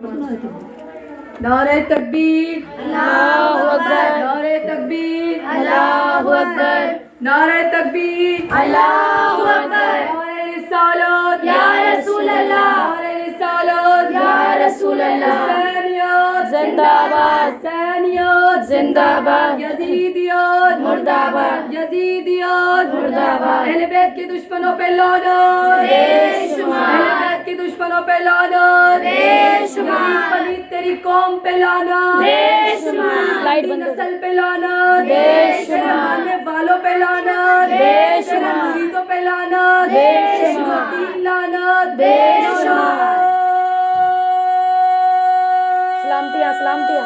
نعرہ تکبیر اللہ اکبر، نعرہ تکبیر اللہ اکبر، نعرہ تکبیر اللہ اکبر، نعرہ رسالت یا رسول اللہ، نعرہ رسالت یا رسول اللہ، حسینیت زندہ باد، حسینیت زندہ باد، یزیدیت مردہ آباد، یزیدیت مردہ آباد، اہل بیت کے دشمنوں پہ لعنت بے شمار، اہل بیت کے دشمنوں پہ لعنت بے شمار، پلیت تیری قوم پہ لعنت بے شمار، لائٹ نسل پہ لعنت بے تیرے شمار، ماننے والوں پہ لعنت بے تیرے شمار، مریدوں پہ لعنت بے تیرے شمار، دین لعنت بے شمار، سلامتیاں سلامتیاں،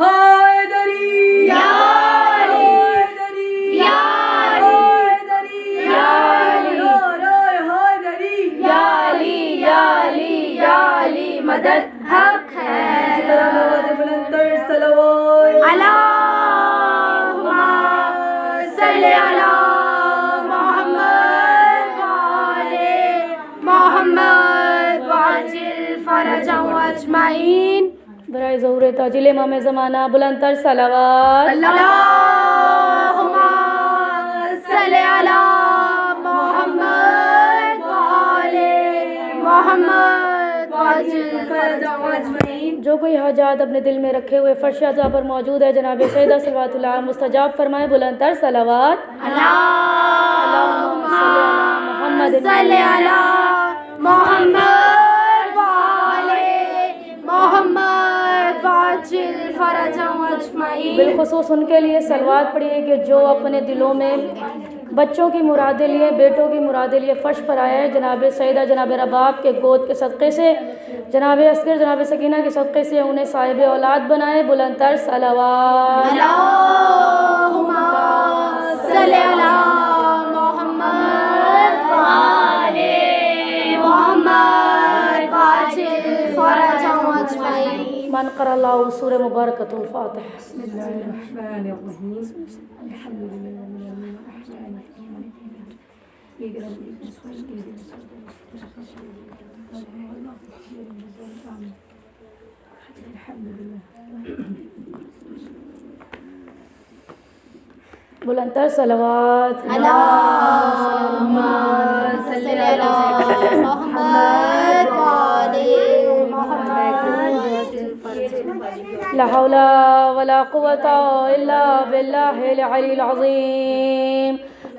حیدری یا علی، حیدری یا علی، حیدری یا علی، حیدری یا علی، یا علی، یا علی، مدد حق ہے، بلندر صلوات اللہم صلی علی محمد وآل محمد وعجل فرجهم اجمعین. برائے ظہور تاجل امام زمانہ بلند تر صلوات. اللہم صلی علی محمد وآل محمد وعجل فرجهم اجمعین. جو کوئی حاجات اپنے دل میں رکھے ہوئے فرش اعضاء پر موجود ہے جناب سیدہ صلوات اللہ مستجاب فرمائے بلند تر صلوات. اللہم صلی علی محمد وآل محمد وعجل فرجهم اجمعین. بالخصوص ان کے لیے صلوات پڑھیے کہ جو اپنے دلوں میں بچوں کی مرادیں لیے بیٹوں کی مرادیں لیے فرش پر آیا ہے جناب سیدہ جناب رباب کے گود کے صدقے سے جناب اصغر جناب سکینہ کے صدقے سے انہیں صاحب اولاد بنائے بلند تر صلوات. اللہم صلی علی محمد وآل محمد وعجل فرجهم اجمعین. من قرأ اللہ سورہ مبارکۃ الفاتحہ. بسم اللہ الرحمن الرحیم الحمد للہ بلند تر صلوات. اللہم صلی علی محمد وآل محمد. لا حول ولا قوة إلا بالله العلي العظيم.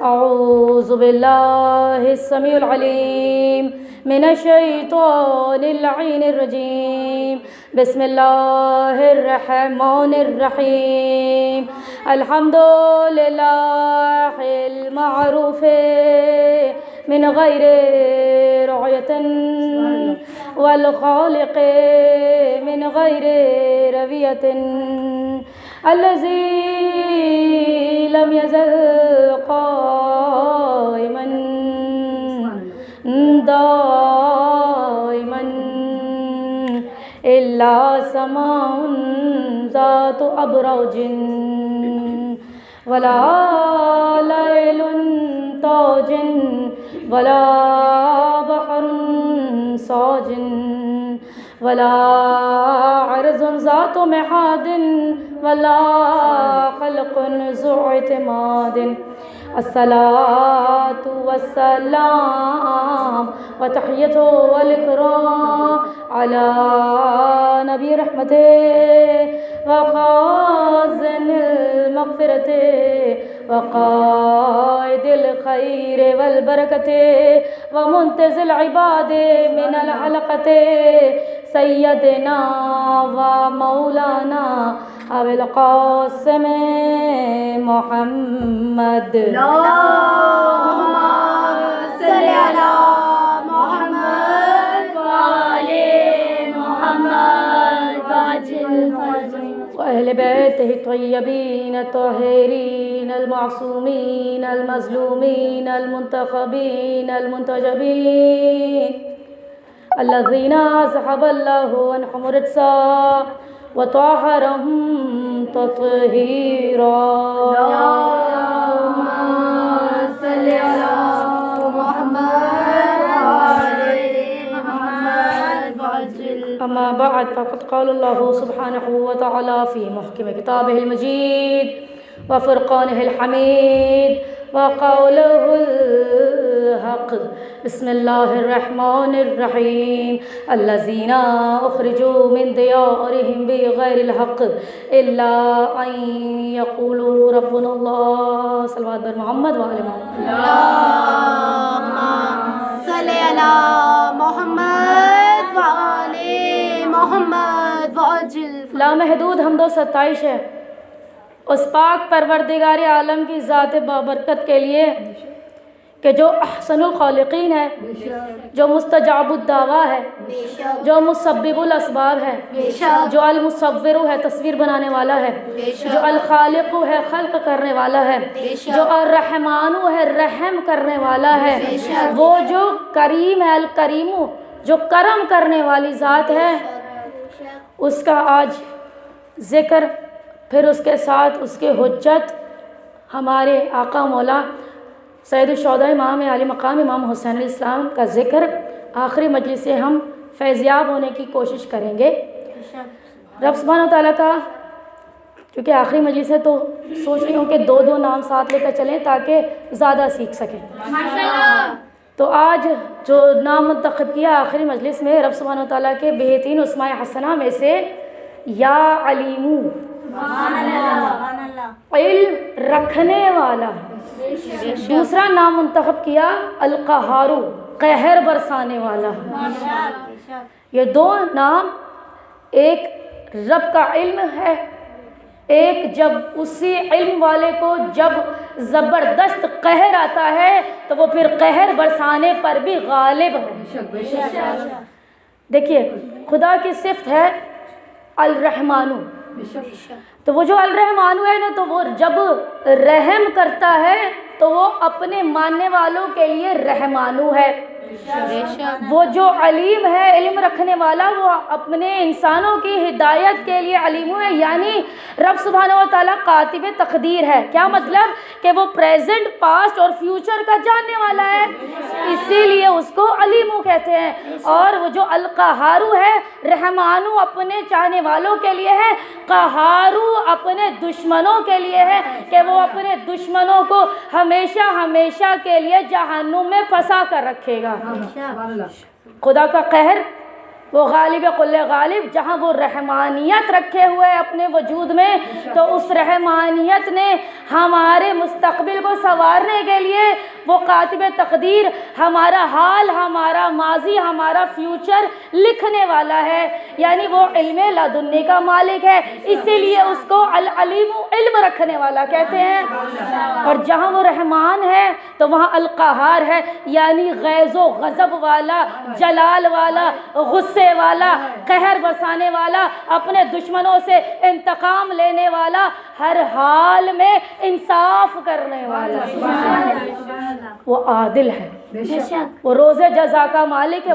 أعوذ بالله السميع العليم من الشيطان اللعين الرجيم. بسم الله الرحمن الرحيم. الحمد لله المعروف من غير رعية والخالق من غير ربية الذي لم يزل قائما دائما إلا سماء ذات أبراج ولا ليل تاج ولا بحر صاج ولا عرض ذات محاد ولا خلق ذو اعتماد. الصلاة والسلام وتحية والإكرام على نبي رحمته وخازن المغفرة وقائد الخير والبركة ومنتزل العباد من الحلقة سيدنا ومولانا أبي القاسم محمد. اللهم صل على محمد وآل محمد وعجل فرجهم وأهل بيته الطيبين الطاهرين المعصومين المظلومين المنتخبين المنتجبين الذين أذهب الله عنهم الرجس وطهرهم تطهيرا. اللهم صل على محمد وآل محمد أما بعد فقد قال الله سبحانه وتعالى في محكم كتابه المجيد وفرقانه الحميد وقوله الحق بسم الله الرحمن الرحيم الذين أخرجوا من ديارهم بغير الحق إلا أن يقولوا ربنا الله صلوات بر محمد وآل محمد اللهم صل على محمد وآل محمد وعجل لامحدود حمد و ستائش ہے اس پاک پروردگار عالم کی ذات بابرکت کے لیے کہ جو احسن الخالقین ہے، جو مستجاب الدعویٰ ہے، جو مسبب الاسباب ہے، جو المصور ہے تصویر بنانے والا ہے، جو الخالق ہے خلق کرنے والا ہے، جو الرحمن ہے رحم کرنے والا ہے، وہ جو کریم ہے الکریم جو کرم کرنے والی ذات ہے، اس کا آج ذکر، پھر اس کے ساتھ اس کے حجت ہمارے آقا مولا سید الشہداء امام عالی مقام امام حسین علیہ السلام کا ذکر آخری مجلس سے ہم فیضیاب ہونے کی کوشش کریں گے۔ رب سبحانہ و تعالیٰ کا چونکہ آخری مجلس ہے تو سوچ رہی ہوں کہ دو دو نام ساتھ لے کر چلیں تاکہ زیادہ سیکھ سکیں۔ تو آج جو نام منتخب کیا آخری مجلس میں رب سبحانہ و تعالیٰ کے بہترین اسماء حسنہ میں سے یا علیمو علم رکھنے والا، دوسرا نام منتخب کیا القہارو قہر برسانے والا۔ یہ دو نام، ایک رب کا علم ہے، ایک جب اسی علم والے کو جب زبردست قہر آتا ہے تو وہ پھر قہر برسانے پر بھی غالب ہے۔ دیکھیے خدا کی صفت ہے الرحمانو، تو وہ جو الرحمانو ہے نا تو وہ جب رحم کرتا ہے تو وہ اپنے ماننے والوں کے لیے رحمانو ہے۔ وہ جو علیم ہے علم رکھنے والا وہ اپنے انسانوں کی ہدایت کے لیے علیمو ہے، یعنی رب سبحانہ و تعالیٰ کاتب تقدیر ہے۔ کیا مطلب کہ وہ پریزنٹ پاسٹ اور فیوچر کا جاننے والا ہے، اسی لیے اس کو علیمو کہتے ہیں۔ اور وہ جو القہارو ہے رحمانو اپنے چاہنے والوں کے لیے ہے، قہارو اپنے دشمنوں کے لیے ہے کہ وہ اپنے دشمنوں کو ہمیشہ ہمیشہ کے لیے جہنم میں پھنسا کر رکھے گا۔ خدا کا قہر وہ غالب کل غالب، جہاں وہ رحمانیت رکھے ہوئے اپنے وجود میں تو اس رحمانیت نے ہمارے مستقبل کو سنوارنے کے لیے وہ کاتب تقدیر ہمارا حال، ہمارا ماضی، ہمارا فیوچر لکھنے والا ہے، یعنی وہ علم لدنی کا مالک ہے، اسی لیے اس کو العلیم علم رکھنے والا کہتے ہیں۔ اور جہاں وہ رحمان ہے تو وہاں القہار ہے، یعنی غیظ و غضب والا، جلال والا، غصے والا، قہر برسانے والا، اپنے دشمنوں سے انتقام لینے والا، ہر حال میں انصاف کرنے والا، وہ عادل ہے، وہ روز جزا کا مالک ہے۔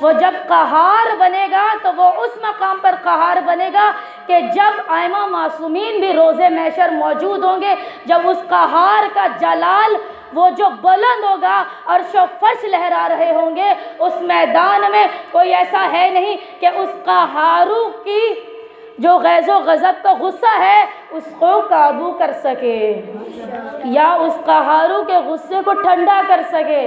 وہ جب قہار بنے گا تو وہ اس مقام پر قہار بنے گا کہ جب ائمہ معصومین بھی روز محشر موجود ہوں گے، جب اس قہار کا جلال وہ جو بلند ہوگا عرش و فرش لہرا رہے ہوں گے، اس میدان میں کوئی ایسا ہے نہیں کہ اس قہارو کی جو غیظ و غضب کا غصہ ہے اس کو قابو کر سکے یا اس قہارو کے غصے کو ٹھنڈا کر سکے۔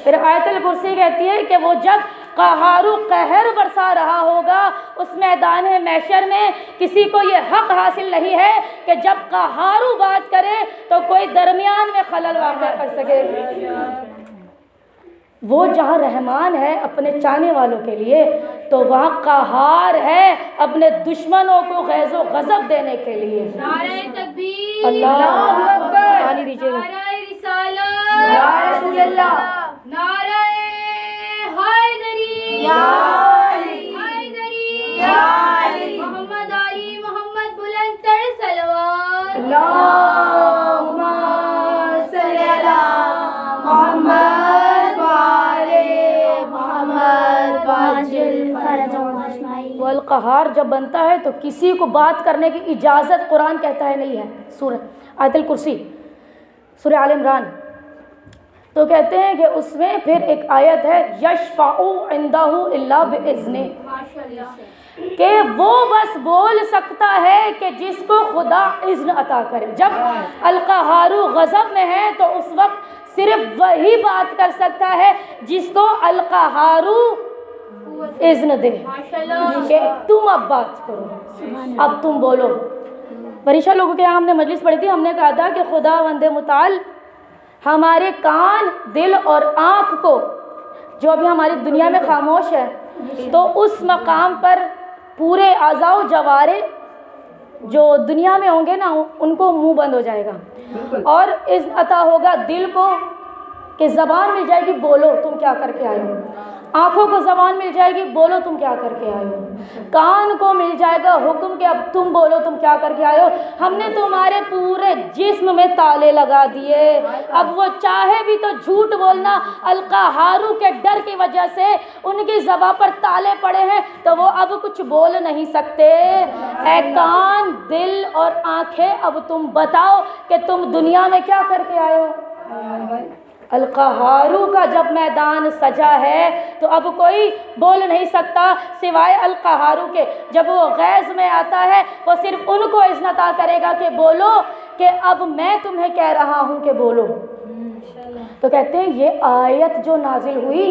پھر آیت الکرسی کہتی ہے کہ وہ جب قہارو قہر برسا رہا ہوگا اس میدان محشر میں کسی کو یہ حق حاصل نہیں ہے کہ جب قہارو بات کرے تو کوئی درمیان میں خلل واقع کر سکے۔ وہ جہاں رحمان ہے اپنے چاہنے والوں کے لیے تو وہاں قہار ہے اپنے دشمنوں کو غیظ و غضب دینے کے لیے۔ نعرہ تکبیر، اللہ اکبر، تعالی دیجیے گا۔ نعرہ رسالت، یا رسول اللہ، نعرہ حیدری، یا علی، حیدری، یا علی، محمد علی، محمد بلند تر صلوات۔ اللہم صلی علی محمد وآل محمد وعجل فرجهم اجمعین۔ وہ القہار جب بنتا ہے تو کسی کو بات کرنے کی اجازت قرآن کہتا ہے نہیں ہے۔ سورہ آیت الکرسی، سورہ آل عمران، تو کہتے ہیں کہ اس میں پھر ایک آیت ہے یشفع عندہ الا باذنہ، کہ وہ بس بول سکتا ہے کہ جس کو خدا اذن عطا کرے. جب القہار غضب میں ہے تو اس وقت صرف وہی بات کر سکتا ہے جس کو القہار اذن دے کہ تم اب بات کرو, اب تم بولو. پریشا لوگوں کے یہاں ہم نے مجلس پڑھی تھی, ہم نے کہا تھا کہ خدا وند متعال ہمارے کان, دل اور آنکھ کو جو ابھی ہماری دنیا میں خاموش ہے تو اس مقام پر پورے اعضاء و جوارے جو دنیا میں ہوں گے نا ان کو منہ بند ہو جائے گا, اور اذن عطا ہوگا دل کو کہ زبان مل جائے گی بولو تم کیا کر کے آئے ہو, آنکھوں کو زبان مل جائے گی بولو تم کیا کر کے آئے ہو, کان کو مل جائے گا حکم کہ اب تم بولو تم کیا کر کے آئے ہو. ہم نے تمہارے پورے جسم میں تالے لگا دیے, اب وہ چاہے بھی تو جھوٹ بولنا, القہارو کے ڈر کی وجہ سے ان کی زبان پر تالے پڑے ہیں تو وہ اب کچھ بول نہیں سکتے. اے کان, دل اور آنکھیں, اب تم بتاؤ کہ تم دنیا میں کیا کر کے آئے ہو. القہارو کا جب میدان سجا ہے تو اب کوئی بول نہیں سکتا سوائے القہارو کے. جب وہ غیظ میں آتا ہے وہ صرف ان کو اذن عطا کرے گا کہ بولو, کہ اب میں تمہیں کہہ رہا ہوں کہ بولو. تو کہتے ہیں یہ آیت جو نازل ہوئی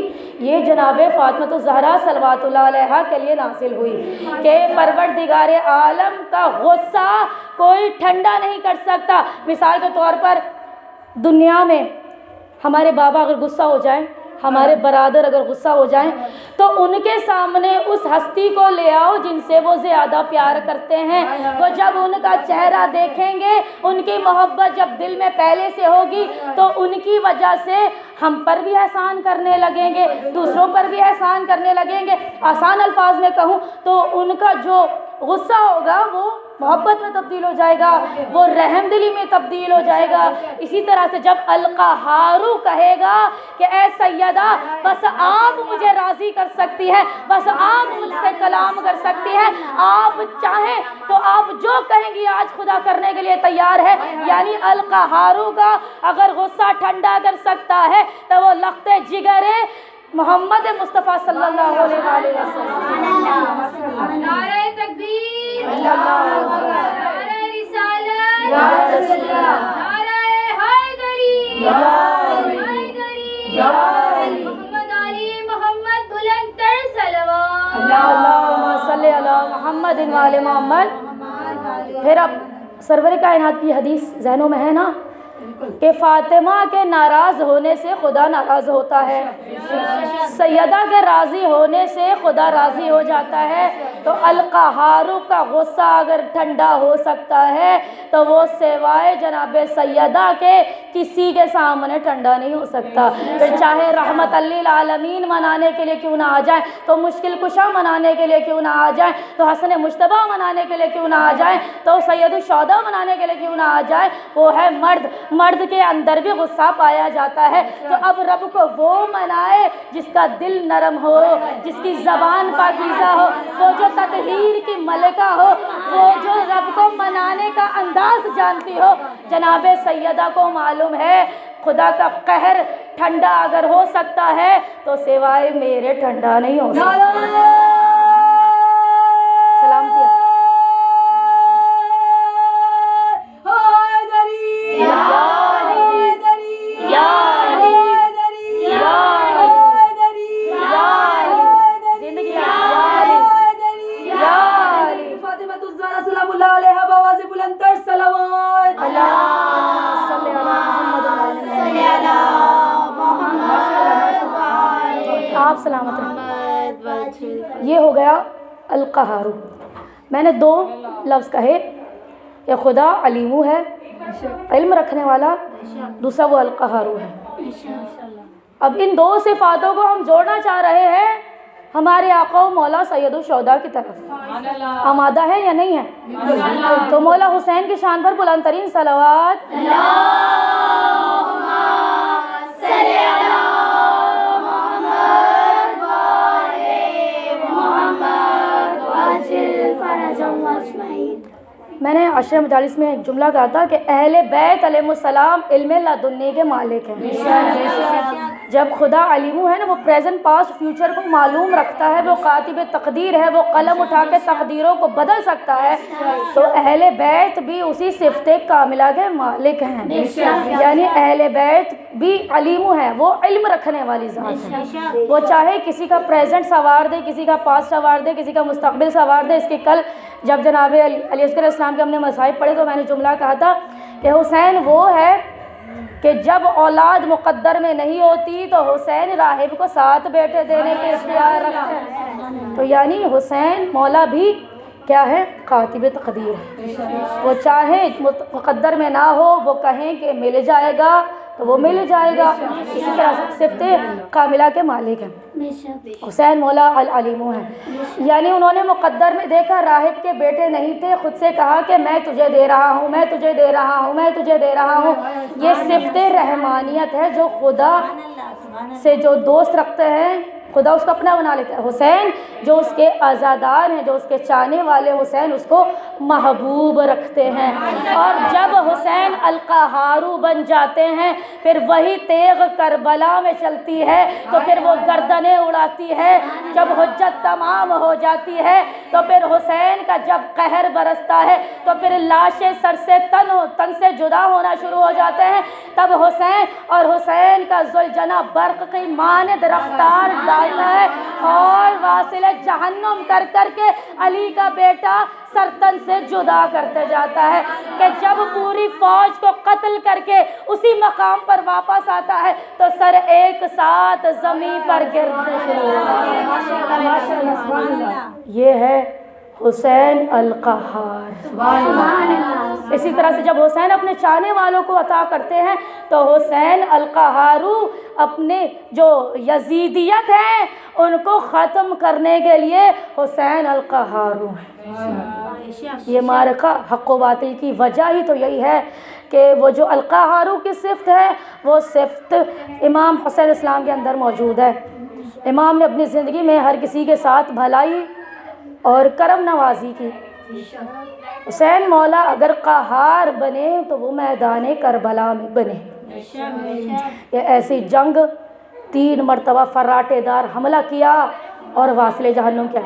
یہ جناب فاطمہ الزہرا صلوات اللہ علیہا کے لیے نازل ہوئی کہ پروردگار عالم کا غصہ کوئی ٹھنڈا نہیں کر سکتا. مثال کے طور پر دنیا میں ہمارے بابا اگر غصہ ہو جائیں, ہمارے برادر اگر غصہ ہو جائیں تو ان کے سامنے اس ہستی کو لے آؤ جن سے وہ زیادہ پیار کرتے ہیں. وہ جب ان کا چہرہ دیکھیں گے, ان کی محبت جب دل میں پہلے سے ہوگی تو ان کی وجہ سے ہم پر بھی احسان کرنے لگیں گے, دوسروں پر بھی احسان کرنے لگیں گے. آسان الفاظ میں کہوں تو ان کا جو غصہ ہوگا وہ محبت میں تبدیل ہو جائے گا, وہ رحم دلی میں تبدیل ہو جائے گا. اسی طرح سے جب القہارو کہے گا کہ اے سیدہ بس آپ مجھے راضی کر سکتی ہے, بس آپ مجھ سے کلام کر سکتی ہے, آپ چاہیں تو آپ جو کہیں گی آج خدا کرنے کے لیے تیار ہے. یعنی القہارو کا اگر غصہ ٹھنڈا کر سکتا ہے تو وہ لخت جگر محمد مصطفیٰ صلی اللہ علیہ وسلم. نعرہ تکبیر, نعرہ رسالت, نعرہ حیدری, محمد علی محمد بلند تر صلوات. اللہم صلی علی محمد و آل محمد. پھر اب سرور کائنات کی حدیث ذہنوں میں ہے نا کہ فاطمہ کے ناراض ہونے سے خدا ناراض ہوتا ہے, سیدہ کے راضی ہونے سے خدا راضی ہو جاتا ہے. تو القہارو کا غصہ اگر ٹھنڈا ہو سکتا ہے تو وہ سوائے جناب سیدہ کے کسی کے سامنے ٹھنڈا نہیں ہو سکتا. پھر چاہے رحمت للعالمین منانے کے لیے کیوں نہ آ جائیں, تو مشکل کشا منانے کے لیے کیوں نہ آ جائیں, تو حسن مجتبیٰ منانے کے لیے کیوں نہ آ جائیں, تو سید الشہداء منانے کے لیے کیوں نہ آ جائیں. وہ ہے مرد کے اندر بھی غصہ پایا جاتا ہے. تو اب رب کو وہ منائے جس کا دل نرم ہو, جس کی زبان پاکیزہ ہو, وہ جو تطہیر کی ملکہ ہو, وہ جو رب کو منانے کا انداز جانتی ہو. جناب سیدہ کو معلوم ہے خدا کا قہر ٹھنڈا اگر ہو سکتا ہے تو سوائے میرے ٹھنڈا نہیں ہو سکتا. سلامتی آپ سلامت رہیں. یہ ہو گیا القہارو. میں نے دو لفظ کہے, یہ خدا علیمو ہے, علم رکھنے والا, دوسرا وہ القہارو ہے. اب ان دو صفاتوں کو ہم جوڑنا چاہ رہے ہیں ہمارے آقا و مولا سید الشہداء کی طرف. آمادہ ہے یا نہیں ہے؟ تو مولا حسین کی شان پر بلند ترین صلوات. میں نے عشر مجالس میں ایک جملہ کہا تھا کہ اہل بیت علیہ السلام علم لدنی کے مالک ہیں. جب خدا علیم ہے نا، وہ پریزنٹ پاسٹ فیوچر کو معلوم رکھتا ہے، وہ کاتب تقدیر ہے، وہ قلم اٹھا کے تقدیروں کو بدل سکتا ہے، تو اہل بیت بھی اسی صفت کاملہ کے مالک ہیں۔ یعنی اہل بیت بھی علیم ہے، وہ علم رکھنے والی ذات ہے۔ وہ چاہے کسی کا پریزنٹ سنوار دے، کسی کا پاسٹ سنوار دے، کسی کا مستقبل سنوار دے۔ اس کے کل جب جناب علی اصغر السلام کے ہم نے مصائب پڑھے تو میں نے جملہ کہا تھا کہ حسین وہ ہے کہ جب اولاد مقدر میں نہیں ہوتی تو حسین راہب کو 7 بیٹے دینے کے اختیار رکھتے ہیں۔ تو یعنی حسین مولا بھی کیا ہے؟ کاتب تقدیر ہے۔ وہ چاہے مقدر میں نہ ہو، وہ کہیں کہ مل جائے گا تو وہ مل جائے گا۔ اسی طرح صفت کاملہ کے مالک ہیں۔ حسین مولا العلیم ہے، یعنی انہوں نے مقدر میں دیکھا راہب کے بیٹے نہیں تھے، خود سے کہا کہ میں تجھے دے رہا ہوں، میں تجھے دے رہا ہوں، میں تجھے دے رہا ہوں۔ یہ صفت رحمانیت ہے، جو خدا سے جو دوست رکھتے ہیں خدا اس کو اپنا بنا لیتا ہے۔ حسین جو اس کے عزادار ہیں، جو اس کے چاہنے والے، حسین اس کو محبوب رکھتے ہیں۔ اور جب حسین القہارو بن جاتے ہیں، پھر وہی تیغ کربلا میں چلتی ہے تو پھر وہ گردنیں اڑاتی ہے۔ جب حجت تمام ہو جاتی ہے تو پھر حسین کا جب قہر برستا ہے تو پھر لاشیں سر سے تن سے جدا ہونا شروع ہو جاتے ہیں۔ تب حسین اور حسین کا ذوالجناح برق کی مانند رفتار ڈالتا ہے اور واصل جہنم کر کر کے علی کا بیٹا سرتن سے جدا کرتے جاتا ہے کہ جب پوری فوج کو قتل کر کے اسی مقام پر واپس آتا ہے تو سر ایک ساتھ زمین پر گرتے شروع ہوتا ہے۔ یہ ہے حسین القہار۔ اسی طرح سے جب حسین اپنے چاہنے والوں کو عطا کرتے ہیں تو حسین القہارو اپنے جو یزیدیت ہیں ان کو ختم کرنے کے لیے حسین القہارو ہیں۔ یہ معرکہ حق و باطل کی وجہ ہی تو یہی ہے کہ وہ جو القہارو کی صفت ہے وہ صفت امام حسین اسلام کے اندر موجود ہے۔ امام نے اپنی زندگی میں ہر کسی کے ساتھ بھلائی اور کرم نوازی کی۔ حسین مولا اگر قہار بنے تو وہ میدان کربلا میں بنے۔ یہ ایسی جنگ 3 مرتبہ فراٹے دار حملہ کیا اور واصل جہنم کیا۔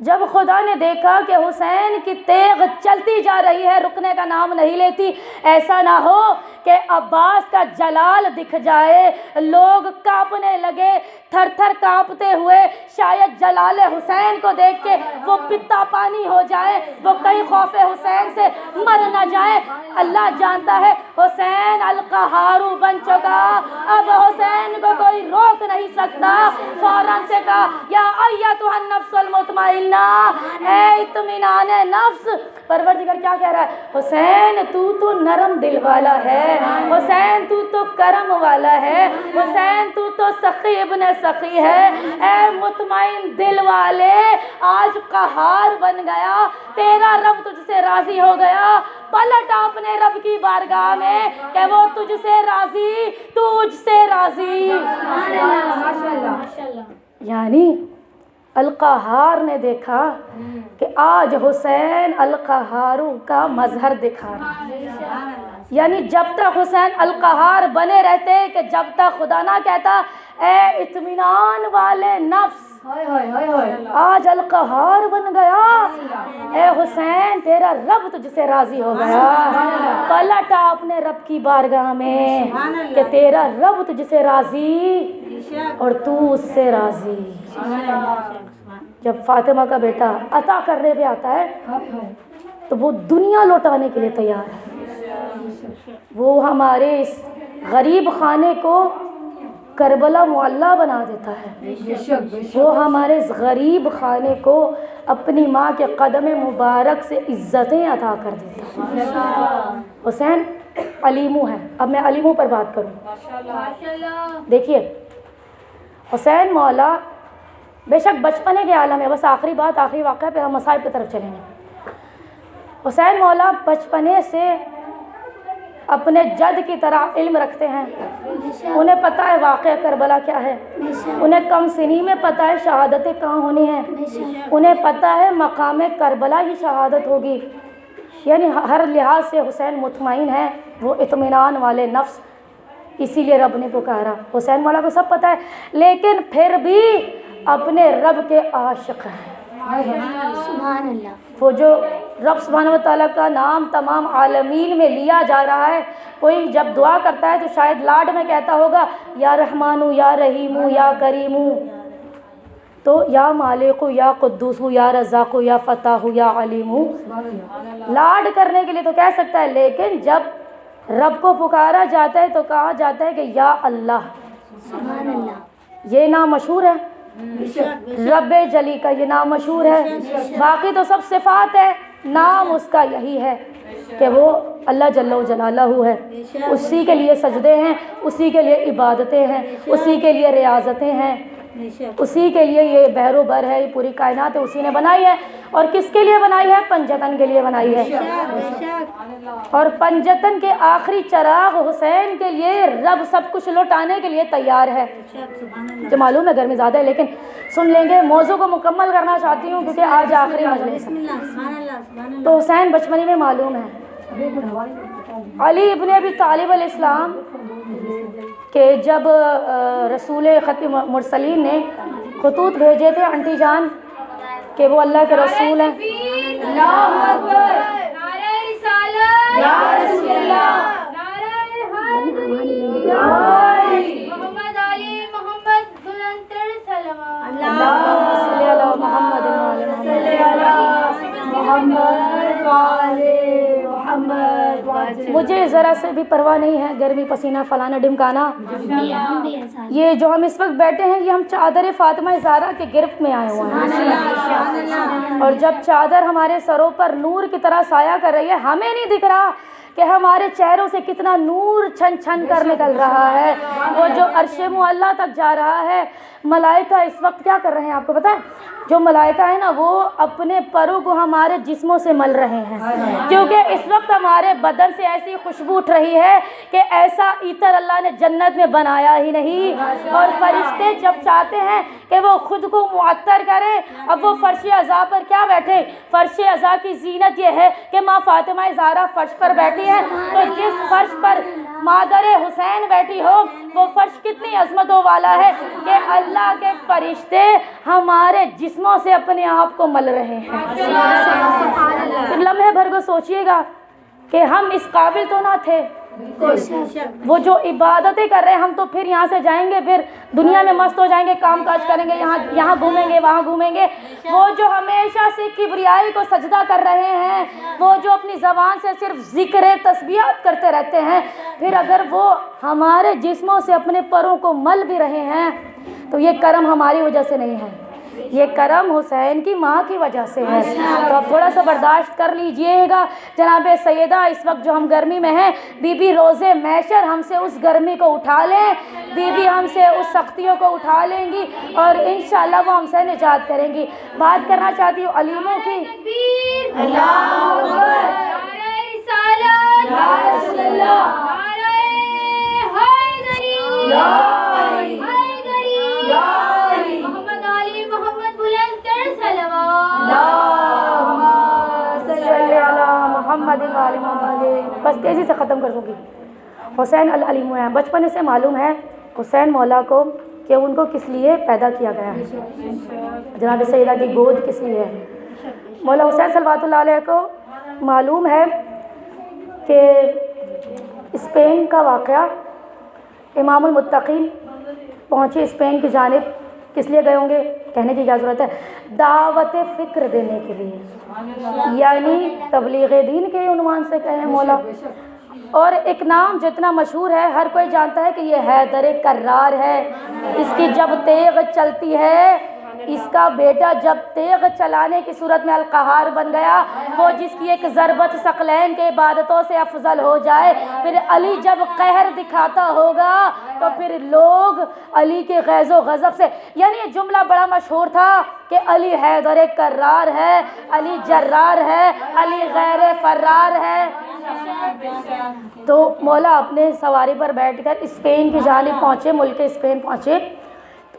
جب خدا نے دیکھا کہ حسین کی تیغ چلتی جا رہی ہے، رکنے کا نام نہیں لیتی، ایسا نہ ہو کہ عباس کا جلال دکھ جائے، لوگ کانپنے لگے، تھر تھر کانپتے ہوئے، شاید جلال حسین کو دیکھ کے وہ پتا پانی ہو جائے، وہ کئی خوف حسین سے مر نہ جائے۔ اللہ جانتا ہے حسین القہارو بن چکا، اب حسین کو کوئی روک نہیں سکتا۔ فوراً سے کہا یا ایتھا النفس المطمئنہ، اے اطمینان نفس۔ پروردگار کیا کہہ رہا ہے؟ حسین تو نرم دل والا ہے، حسین تو کرم والا ہے، حسین تو سخی ابن سخی ہے۔ اے مطمئن دل والے، آج قہار بن گیا، تیرا رب تجھ سے راضی ہو گیا، پلٹ اپنے رب کی بارگاہ میں کہ وہ تجھ سے راضی، تجھ سے راضی۔ یعنی القہار نے دیکھا کہ آج حسین القہارو کا مظہر دکھا رہا۔ یعنی جب تک حسین القہار بنے رہتے کہ جب تک خدا نہ کہتا اے اطمینان والے نفس، آج القہار بن گیا، اے حسین تیرا رب تجھ سے راضی ہو گیا، پلٹا اپنے رب کی بارگاہ میں کہ تیرا رب تجھ سے راضی اور تو اس سے راضی۔ جب فاطمہ کا بیٹا عطا کرنے پہ آتا ہے تو وہ دنیا لوٹانے کے لیے تیار ہے۔ وہ ہمارے اس غریب خانے کو کربلا معلیٰ بنا دیتا ہے۔ وہ ہمارے اس غریب خانے کو اپنی ماں کے قدم مبارک سے عزتیں عطا کر دیتا ہے۔ حسین علیمو ہے۔ اب میں علیمو پر بات کروں۔ دیکھیے حسین مولا بے شک بچپنے کے عالم ہے، بس آخری بات، آخری واقعہ، پھر ہم مصائب کی طرف چلیں گے۔ حسین مولا بچپنے سے اپنے جد کی طرح علم رکھتے ہیں، انہیں پتہ ہے واقعہ کربلا کیا ہے، انہیں کم سنی میں پتہ ہے شہادتیں کہاں ہونی ہیں، انہیں پتہ ہے مقام کربلا ہی شہادت ہوگی۔ یعنی ہر لحاظ سے حسین مطمئن ہے، وہ اطمینان والے نفس اسی لیے رب نے پکارا۔ حسین مولا کو سب پتہ ہے، لیکن پھر بھی اپنے رب کے عاشق ہیں۔ سبحان اللہ۔ وہ جو رب سبحانہ و تعالیٰ کا نام تمام عالمین میں لیا جا رہا ہے، کوئی جب دعا کرتا ہے تو شاید لاڈ میں کہتا ہوگا یا رحمانو یا رحیمو یا کریمو، تو یا مالکو یا قدوسو یا رزاقو یا فتاحو یا علیمو، لاڈ کرنے کے لیے تو کہہ سکتا ہے، لیکن جب رب کو پکارا جاتا ہے تو کہا جاتا ہے کہ یا اللہ۔ سبحان اللہ۔ یہ نام مشہور ہے رب جلی کا، یہ نام مشہور ہے، باقی تو سب صفات ہے، نام اس کا یہی ہے کہ وہ اللہ جل جلالہ ہے، اسی کے لیے سجدے ہیں، اسی کے لیے عبادتیں ہیں، اسی کے لیے ریاضتیں ہیں، اسی کے لیے یہ بحر و بر ہے، یہ پوری کائنات ہے اسی نے بنائی ہے۔ اور کس کے لیے بنائی ہے؟ پنجتن کے لیے بنائی ہے، اور پنجتن کے آخری چراغ حسین کے لیے رب سب کچھ لوٹانے کے لیے تیار ہے۔ جو معلوم ہے گرمی زیادہ ہے لیکن سن لیں گے، موضوع کو مکمل کرنا چاہتی ہوں کیونکہ آج آخری مجلس ہے۔ تو حسین بچپنی میں معلوم ہے، علی ابن ابی طالب علیہ السلام کہ جب رسول ختم مرسلین نے خطوط بھیجے تھے انٹی جان کہ وہ اللہ کے رسول ہیں، اللہ اکبر، نعرہ رسالت یا رسول اللہ، نعرہ حیدری، محمد علی محمد بلندتر صلوات، اللہم صلی اللہ محمد صلی علی محمد وعلی محمد وعلی۔ مجھے ذرا سے بھی پرواہ نہیں ہے گرمی پسینہ فلانا ڈمکانا، یہ جو ہم اس وقت بیٹھے ہیں یہ ہم چادر فاطمہ زہرا کے گرفت میں آئے ہوئے ہیں، اور جب چادر ہمارے سروں پر نور کی طرح سایہ کر رہی ہے، ہمیں نہیں دکھ رہا کہ ہمارے چہروں سے کتنا نور چھن چھن کر نکل رہا ہے، وہ جو عرش معلیٰ تک جا رہا ہے۔ ملائکہ اس وقت کیا کر رہے ہیں آپ کو پتہ ہے؟ جو ملائکہ ہیں نا وہ اپنے پروں کو ہمارے جسموں سے مل رہے ہیں، کیونکہ اس وقت ہمارے بدن سے ایسی خوشبو اٹھ رہی ہے کہ ایسا عطر اللہ نے جنت میں بنایا ہی نہیں۔ اور فرشتے جب چاہتے ہیں کہ وہ خود کو معطر کریں، اب وہ فرش عزا پر کیا بیٹھے؟ فرش عزا کی زینت یہ ہے کہ ماں فاطمہ زہرا فرش پر بیٹھی ہے، تو جس فرش پر مادر حسین بیٹھی ہو وہ فرش کتنی عظمتوں والا ہے کہ اللہ کے فرشتے ہمارے جسموں سے اپنے آپ کو مل رہے ہیں۔ پھر لمحے بھر کو سوچئے گا کہ ہم اس قابل تو نہ تھے، وہ جو عبادتیں کر رہے ہیں، ہم تو پھر یہاں سے جائیں گے، پھر دنیا میں مست ہو جائیں گے، کام کاج کریں گے، یہاں گھومیں گے وہاں گھومیں گے۔ وہ جو ہمیشہ سے کبریائی کو سجدہ کر رہے ہیں، وہ جو اپنی زبان سے صرف ذکر تسبیحات کرتے رہتے ہیں، پھر اگر وہ ہمارے جسموں سے اپنے پروں کو مل بھی رہے ہیں تو یہ کرم ہماری وجہ سے نہیں ہے، یہ کرم حسین کی ماں کی وجہ سے ہے۔ تو اب تھوڑا سا برداشت کر لیجئے گا جناب سیدہ، اس وقت جو ہم گرمی میں ہیں، بی بی روزے محشر ہم سے اس گرمی کو اٹھا لیں، بی بی ہم سے اس سختیوں کو اٹھا لیں گی اور انشاءاللہ وہ ہم سے نجات کریں گی۔ بات کرنا چاہتی ہوں علیموں کی۔ اللہ اکبر، نعرہ رسالت یا رسول اللہ، نعرہ حیدری یا حیدری یا محمد علی محمد بلندتر صلوات، اللہم صلی اللہ محمد وعلی محمد۔ بس تیزی سے ختم کر دوں گی۔ حسین العلیم ہیں، بچپن سے معلوم ہے حسین مولا کو کہ ان کو کس لیے پیدا کیا گیا ہے، جناب سیدہ کی گود کس لیے ہے۔ مولا حسین صلوات اللہ علیہ کو معلوم ہے کہ اسپین کا واقعہ، امام المتقین پہنچے اسپین کی جانب، کس لیے گئے ہوں گے کہنے کی کیا ضرورت ہے، دعوت فکر دینے کے لیے، یعنی تبلیغ دین کے عنوان سے کہیں مولا۔ اور ایک نام جتنا مشہور ہے ہر کوئی جانتا ہے کہ یہ حیدر کرار ہے، اس کی جب تیغ چلتی ہے، اس کا بیٹا جب تیغ چلانے کی صورت میں القہار بن گیا، وہ جس کی ایک ضربت ثقلین کے عبادتوں سے افضل ہو جائے، پھر علی جب قہر دکھاتا ہوگا تو پھر لوگ علی کے غیظ و غضب سے، یعنی یہ جملہ بڑا مشہور تھا کہ علی حیدر کرار ہے، علی جرار ہے، علی غیر فرار ہے۔ تو مولا اپنے سواری پر بیٹھ کر اسپین کی جانب پہنچے، ملک اسپین پہنچے،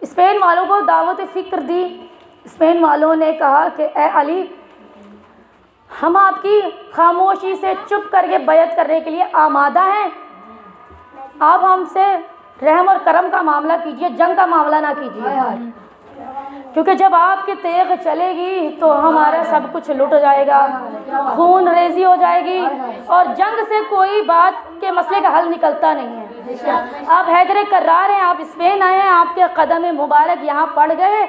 اسپین والوں کو دعوت فکر دی۔ اسپین والوں نے کہا کہ اے علی، ہم آپ کی خاموشی سے چپ کر کے بیعت کرنے کے لیے آمادہ ہیں، آپ ہم سے رحم اور کرم کا معاملہ کیجیے، جنگ کا معاملہ نہ کیجیے، کیونکہ جب آپ کی تیغ چلے گی تو ہمارا سب کچھ لٹ جائے گا، خون ریزی ہو جائے گی، اور جنگ سے کوئی بات کے مسئلے کا حل نکلتا نہیں ہے۔ آپ حیدر کرار ہیں، آپ اسپین آئے ہیں، آپ کے قدم مبارک یہاں پڑ گئے،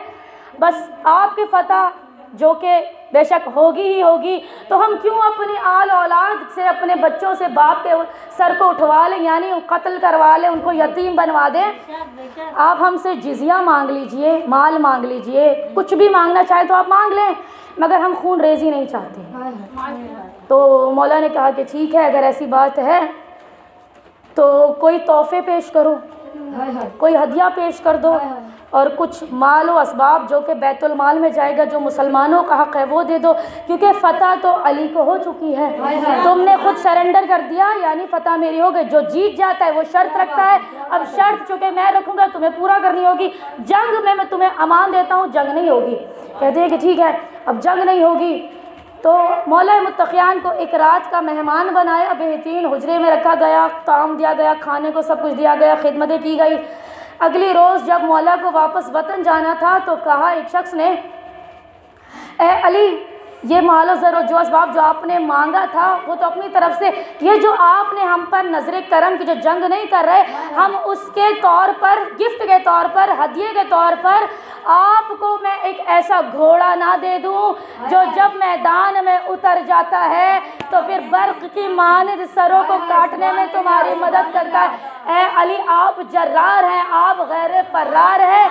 بس آپ کی فتح جو کہ بے شک ہوگی ہی ہوگی، تو ہم کیوں اپنی آل اولاد سے، اپنے بچوں سے باپ کے سر کو اٹھوا لیں، یعنی قتل کروا لیں، ان کو یتیم بنوا دیں۔ آپ ہم سے جزیہ مانگ لیجئے، مال مانگ لیجئے، کچھ بھی مانگنا چاہے تو آپ مانگ لیں، مگر ہم خون ریزی نہیں چاہتے۔ تو مولا نے کہا کہ ٹھیک ہے، اگر ایسی بات ہے تو کوئی تحفے پیش کرو، کوئی ہدیہ پیش کر دو، اور کچھ مال و اسباب جو کہ بیت المال میں جائے گا، جو مسلمانوں کا حق ہے وہ دے دو، کیونکہ فتح تو علی کو ہو چکی ہے، تم نے خود سرنڈر کر دیا، یعنی فتح میری ہو گئی۔ جو جیت جاتا ہے وہ شرط رکھتا ہے، اب شرط چونکہ میں رکھوں گا تمہیں پورا کرنی ہوگی، جنگ میں تمہیں امان دیتا ہوں، جنگ نہیں ہوگی۔ کہتے ہیں کہ ٹھیک ہے، اب جنگ نہیں ہوگی، تو مولا متقیان کو ایک رات کا مہمان بنایا، بہترین حجرے میں رکھا گیا، طعام دیا گیا، کھانے کو سب کچھ دیا گیا، خدمتیں کی گئی۔ اگلی روز جب مولا کو واپس وطن جانا تھا تو کہا ایک شخص نے، اے علی، یہ مال و زر و جو اسباب جو آپ نے مانگا تھا وہ تو اپنی طرف سے، یہ جو آپ نے ہم پر نظر کرم کی جو جنگ نہیں کر رہے، ہم اس کے طور پر، گفٹ کے طور پر، ہدیے کے طور پر آپ کو میں ایک ایسا گھوڑا نہ دے دوں جو جب میدان میں اتر جاتا ہے تو پھر برق کی مانند سروں کو کاٹنے میں تمہاری مدد کرتا ہے۔ اے علی، آپ جرار ہیں، آپ غیر فرار ہیں،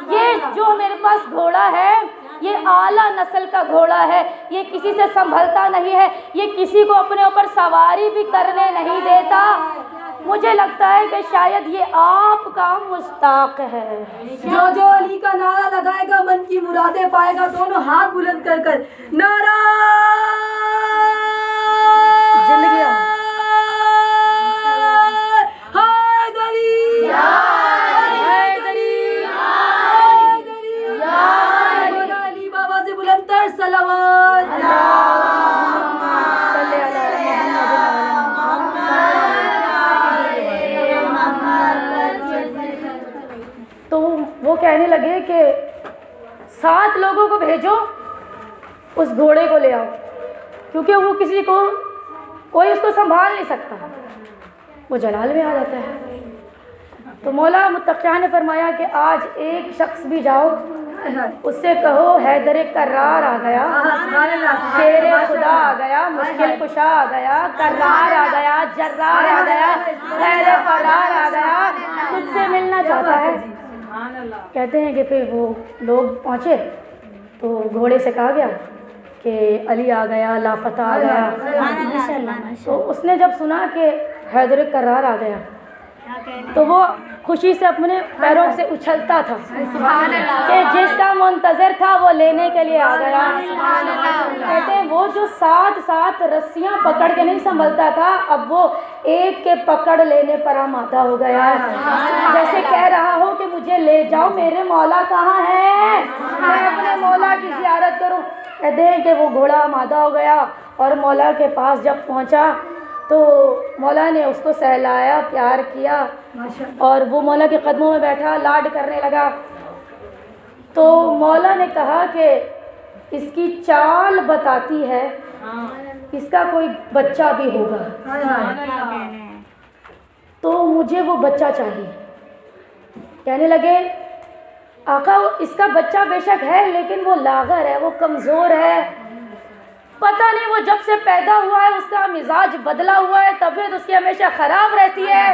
یہ جو میرے پاس گھوڑا ہے یہ اعلیٰ نسل کا گھوڑا ہے، یہ کسی سے سنبھلتا نہیں ہے، یہ کسی کو اپنے اوپر سواری بھی کرنے نہیں دیتا، مجھے لگتا ہے کہ شاید یہ آپ کا مشتاق ہے۔ جو علی کا نعرہ لگائے گا من کی مرادیں پائے گا، دونوں ہاتھ بلند کر کر نعرہ زندگی حیدری، حیدری، حیدری، مولا علی بابا سے بلند تر صلوات۔ صلی اللہ تو وہ کہنے لگے کہ 7 لوگوں کو بھیجو، اس گھوڑے کو لے آؤ، کیونکہ وہ کسی کو، کوئی اس کو سنبھال نہیں سکتا، وہ جلال میں آ جاتا ہے۔ تو مولا متقیان نے فرمایا کہ آج ایک شخص بھی جاؤ، اس سے کہو حیدر کرار آ گیا، شیر خدا آ گیا، مشکل کشا آ گیا، کرار آ گیا، جرار آ گیا، خیر فرار آ گیا، تجھ سے ملنا چاہتا ہے۔ کہتے ہیں کہ پھر وہ لوگ پہنچے تو گھوڑے سے کہا گیا کہ علی آ گیا، لافتہ آ گیا۔ تو اس نے جب سنا کہ حیدر کرار آ گیا تو وہ خوشی سے اپنے پیروں سے اچھلتا تھا کہ جس کا منتظر تھا وہ لینے کے لیے آ گیا۔ کہتے ہیں وہ جو 7 رسیاں پکڑ کے نہیں سنبھلتا تھا، اب وہ ایک کے پکڑ لینے پر آمادہ ہو گیا ہے، جیسے کہہ رہا ہو کہ مجھے لے جاؤ، میرے مولا کہاں ہے، میں اپنے مولا کی زیارت کروں۔ کہتے ہیں کہ وہ گھوڑا آمادہ ہو گیا اور مولا کے پاس جب پہنچا تو مولا نے اس کو سہلایا، پیار کیا، اور وہ مولا کے قدموں میں بیٹھا، لاڈ کرنے لگا۔ تو مولا نے کہا کہ اس کی چال بتاتی ہے اس کا کوئی بچہ بھی ہوگا، تو مجھے وہ بچہ چاہیے۔ کہنے لگے آقا اس کا بچہ بے شک ہے، لیکن وہ لاغر ہے، وہ کمزور ہے، پتہ نہیں وہ جب سے پیدا ہوا ہے اس کا مزاج بدلا ہوا ہے، طبیعت اس کی ہمیشہ خراب رہتی ہے۔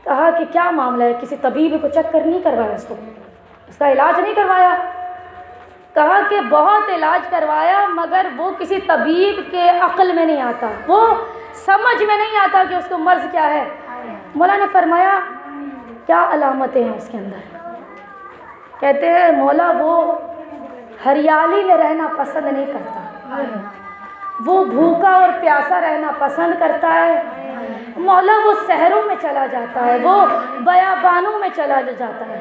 کہا کہ کیا معاملہ ہے، کسی طبیب کو چیک کر نہیں کروایا، اس کا علاج نہیں کروایا؟ کہا کہ بہت علاج کروایا مگر وہ کسی طبیب کے عقل میں نہیں آتا، وہ سمجھ میں نہیں آتا کہ اس کو مرض کیا ہے۔ مولا نے فرمایا کیا علامتیں ہیں اس کے اندر؟ کہتے ہیں مولا وہ ہریالی میں رہنا پسند نہیں کرتا، وہ بھوکا اور پیاسا رہنا پسند کرتا ہے، مولا وہ صحروں میں چلا جاتا ہے، وہ بیابانوں میں چلا جاتا ہے،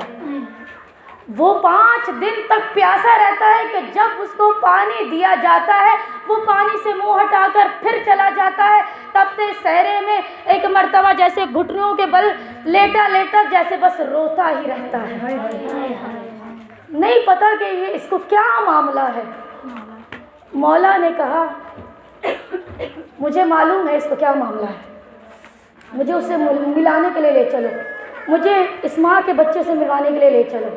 وہ 5 دن تک پیاسا رہتا ہے کہ جب اس کو پانی دیا جاتا ہے وہ پانی سے منہ ہٹا کر پھر چلا جاتا ہے. تپتے صحرے میں ایک مرتبہ جیسے گھٹنوں کے بل لیٹا لیٹا جیسے بس روتا ہی رہتا ہے. نہیں پتا کہ یہ اس کو کیا معاملہ ہے. مولا نے کہا مجھے معلوم ہے اس کو کیا معاملہ ہے, مجھے اسے ملانے کے لیے لے چلو, مجھے اس ماں کے بچے سے ملوانے کے لیے لے چلو.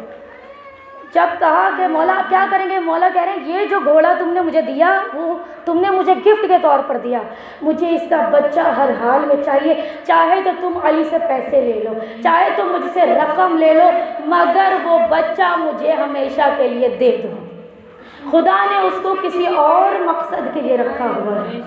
جب کہا کہ مولا آپ کیا کریں گے, مولا کہہ رہے ہیں یہ جو گھوڑا تم نے مجھے دیا وہ تم نے مجھے گفٹ کے طور پر دیا, مجھے اس کا بچہ ہر حال میں چاہیے, چاہے تو تم علی سے پیسے لے لو, چاہے تو مجھ سے رقم لے لو, مگر وہ بچہ مجھے ہمیشہ کے لیے دے دو. خدا نے اس کو کسی اور مقصد کے لیے رکھا ہوا ہے.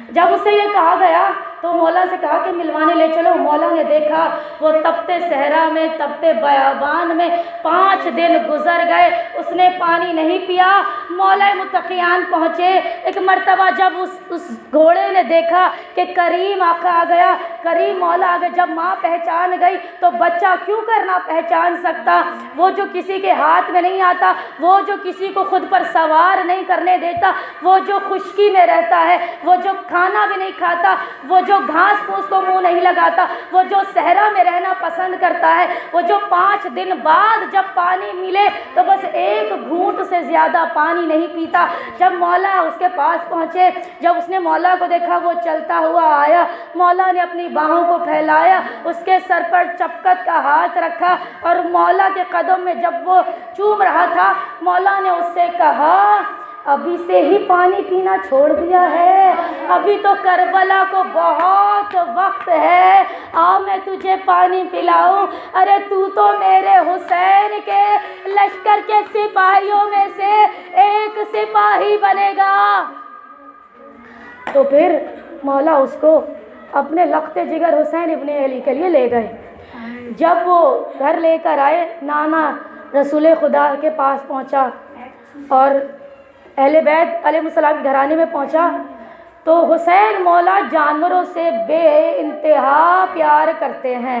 جب اسے یہ کہا گیا تو مولا سے کہا کہ ملوانے لے چلو. مولا نے دیکھا وہ تپتے صحرا میں تپتے بیابان میں 5 دن گزر گئے, اس نے پانی نہیں پیا. مولا متقیان پہنچے. ایک مرتبہ جب اس گھوڑے نے دیکھا کہ کریم آقا آ گیا, کریم مولا آ گئے, جب ماں پہچان گئی تو بچہ کیوں کرنا پہچان سکتا. وہ جو کسی کے ہاتھ میں نہیں آتا, وہ جو کسی کو خود پر سوار نہیں کرنے دیتا, وہ جو خشکی میں رہتا ہے, وہ جو کھانا بھی نہیں کھاتا, وہ جو گھاس پھوس کو منہ نہیں لگاتا, وہ جو صحرا میں رہنا پسند کرتا ہے, وہ جو 5 دن بعد جب پانی ملے تو بس ایک گھونٹ سے زیادہ پانی نہیں پیتا. جب مولا اس کے پاس پہنچے, جب اس نے مولا کو دیکھا وہ چلتا ہوا آیا, مولا نے اپنی باہوں کو پھیلایا, اس کے سر پر چپکت کا ہاتھ رکھا اور مولا کے قدم میں جب وہ چوم رہا تھا, مولا نے اس سے کہا ابھی سے ہی پانی پینا چھوڑ دیا ہے, ابھی تو کربلا کو بہت وقت ہے, آ میں تجھے پانی پلاؤں. ارے تو میرے حسین کے لشکر کے سپاہیوں میں سے ایک سپاہی بنے گا. تو پھر مولا اس کو اپنے لخت جگر حسین ابن علی کے لیے لے گئے. جب وہ گھر لے کر آئے, نانا رسول خدا کے پاس پہنچا اور اہل بیت علیہ السلام گھرانے میں پہنچا تو حسین مولا جانوروں سے بے انتہا پیار کرتے ہیں.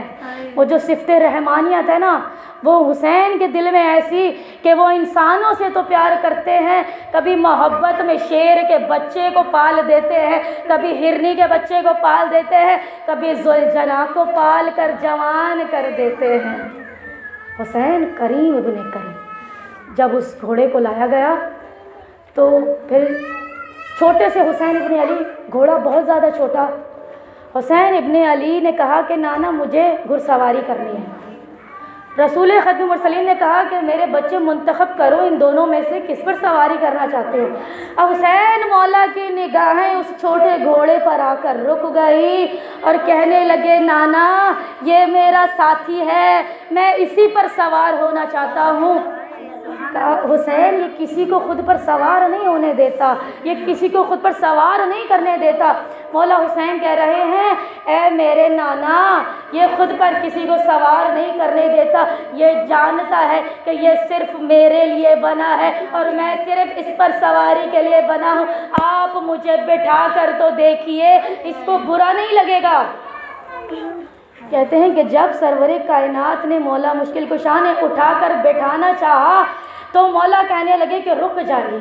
وہ جو صفت رحمانیت ہے نا وہ حسین کے دل میں ایسی کہ وہ انسانوں سے تو پیار کرتے ہیں, کبھی محبت میں شیر کے بچے کو پال دیتے ہیں, کبھی ہرنی کے بچے کو پال دیتے ہیں, کبھی ذوالجناح کو پال کر جوان کر دیتے ہیں. حسین کریم ابن کریم. جب اس گھوڑے کو لایا گیا تو پھر چھوٹے سے حسین ابن علی, گھوڑا بہت زیادہ چھوٹا, حسین ابن علی نے کہا کہ نانا مجھے گھڑ سواری کرنی ہے. رسول ختم المرسلین نے کہا کہ میرے بچے منتخب کرو ان دونوں میں سے کس پر سواری کرنا چاہتے ہو. اب حسین مولا کی نگاہیں اس چھوٹے گھوڑے پر آ کر رک گئی اور کہنے لگے نانا یہ میرا ساتھی ہے, میں اسی پر سوار ہونا چاہتا ہوں. حسین یہ کسی کو خود پر سوار نہیں ہونے دیتا, یہ کسی کو خود پر سوار نہیں کرنے دیتا. مولا حسین کہہ رہے ہیں اے میرے نانا یہ خود پر کسی کو سوار نہیں کرنے دیتا, یہ جانتا ہے کہ یہ صرف میرے لیے بنا ہے اور میں صرف اس پر سواری کے لیے بنا ہوں. آپ مجھے بٹھا کر تو دیکھیے, اس کو برا نہیں لگے گا. کہتے ہیں کہ جب سرور کائنات نے مولا مشکل کشا نے اٹھا کر بٹھانا چاہا تو مولا کہنے لگے کہ رک جائیے,